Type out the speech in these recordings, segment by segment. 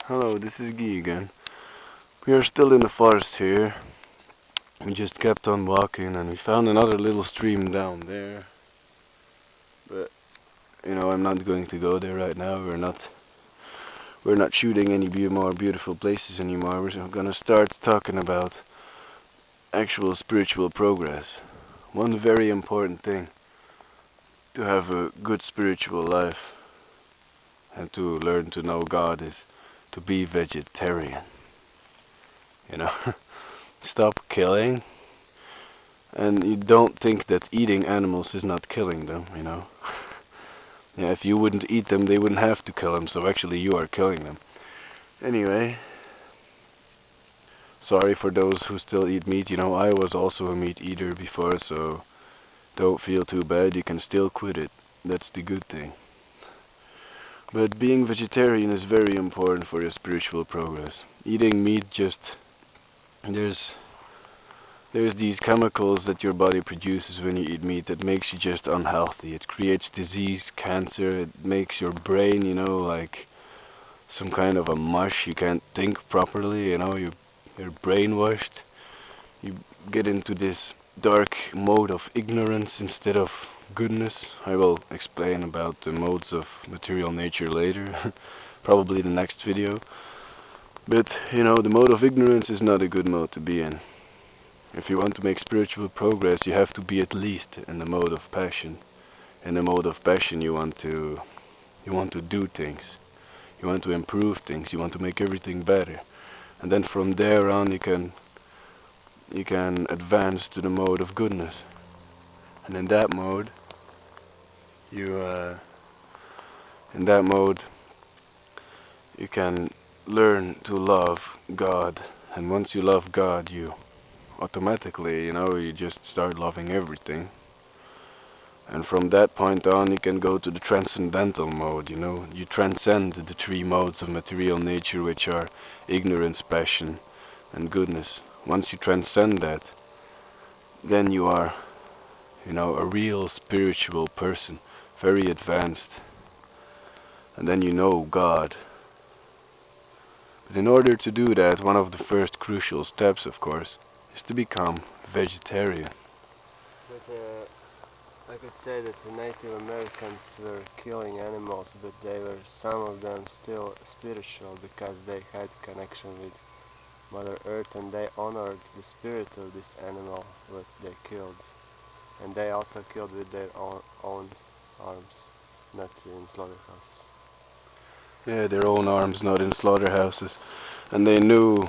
Hello, this is Guy again. We are still in the forest here. We just kept on walking and we found another little stream down there. But, I'm not going to go there right now. We're not shooting any more beautiful places anymore. We're gonna start talking about actual spiritual progress. One very important thing to have a good spiritual life and to learn to know God is to be vegetarian. You know, stop killing. And you don't think that eating animals is not killing them. Yeah, if you wouldn't eat them, they wouldn't have to kill them, so actually you are killing them. Anyway, sorry for those who still eat meat. I was also a meat eater before, so don't feel too bad. You can still quit it. That's the good thing. But being vegetarian is very important for your spiritual progress. Eating meat there's There's these chemicals that your body produces when you eat meat that makes you just unhealthy. It creates disease, cancer, it makes your brain, like some kind of a mush. You can't think properly, you're brainwashed. You get into this dark mode of ignorance instead of goodness. I will explain about the modes of material nature later, probably the next video. But, the mode of ignorance is not a good mode to be in. If you want to make spiritual progress, you have to be at least in the mode of passion. In the mode of passion, you want to do things. You want to improve things. You want to make everything better. And then from there on, you can advance to the mode of goodness. And in that mode, you you can learn to love God. And once you love God, you automatically, you just start loving everything. And from that point on, you can go to the transcendental mode, You transcend the three modes of material nature, which are ignorance, passion, and goodness. Once you transcend that, then you are, a real spiritual person, very advanced. And then you know God. But in order to do that, one of the first crucial steps, of course, is to become vegetarian. But I could say that the Native Americans were killing animals, but some of them still spiritual because they had connection with Mother Earth and they honored the spirit of this animal that they killed. And they also killed with their own arms, not in slaughterhouses. Yeah, their own arms, not in slaughterhouses. And they knew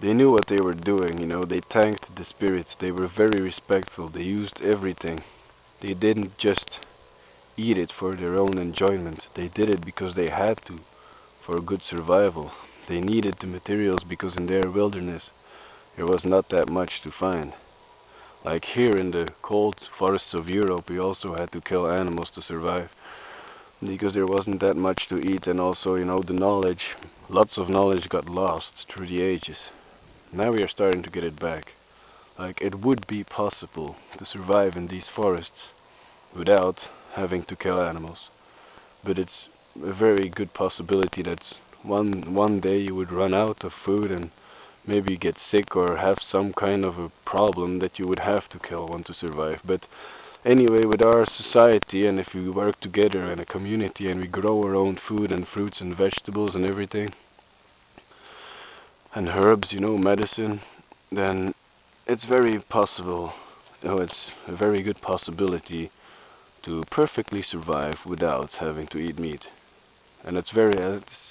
what they were doing, they thanked the spirits, they were very respectful, they used everything. They didn't just eat it for their own enjoyment, they did it because they had to, for good survival. They needed the materials because in their wilderness there was not that much to find. Like here in the cold forests of Europe, we also had to kill animals to survive because there wasn't that much to eat, and also, the knowledge, lots of knowledge got lost through the ages. Now we are starting to get it back. Like, it would be possible to survive in these forests without having to kill animals. But it's a very good possibility that one day you would run out of food and maybe get sick or have some kind of a problem that you would have to kill one to survive. But anyway, with our society, and if we work together in a community and we grow our own food and fruits and vegetables and everything, and herbs, medicine, then it's very possible, it's a very good possibility to perfectly survive without having to eat meat. And it's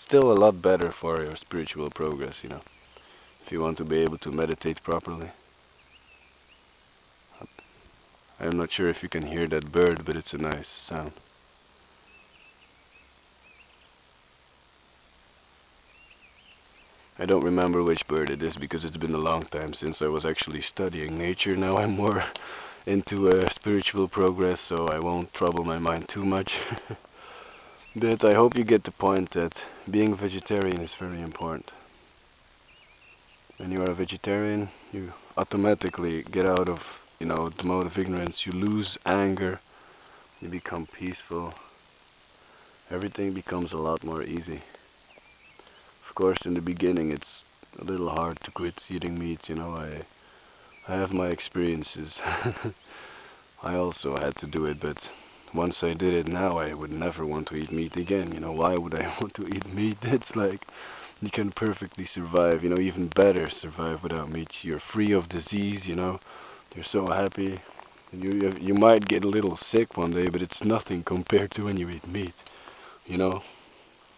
still a lot better for your spiritual progress, if you want to be able to meditate properly. I'm not sure if you can hear that bird, but it's a nice sound. I don't remember which bird it is because it's been a long time since I was actually studying nature. Now I'm more into spiritual progress, so I won't trouble my mind too much. But I hope you get the point that being vegetarian is very important. When you are a vegetarian, you automatically get out of, the mode of ignorance. You lose anger, you become peaceful. Everything becomes a lot more easy. course, in the beginning it's a little hard to quit eating meat, you know. I have my experiences. I also had to do it, but once I did it now, I would never want to eat meat again. You know, why would I want to eat meat? It's like you can perfectly survive, you know, even better survive without meat. You're free of disease, you know. You're so happy. You might get a little sick one day, but it's nothing compared to when you eat meat. You know,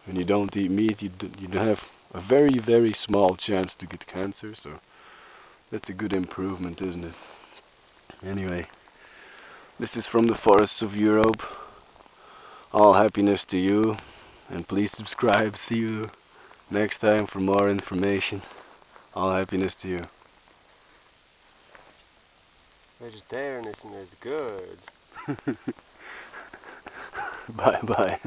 when you don't eat meat, you have a very, very small chance to get cancer. So that's a good improvement, isn't it? Anyway, this is from the forests of Europe. All happiness to you, and please subscribe. See you next time for more information. All happiness to you. Vegetarianism is good. Bye bye.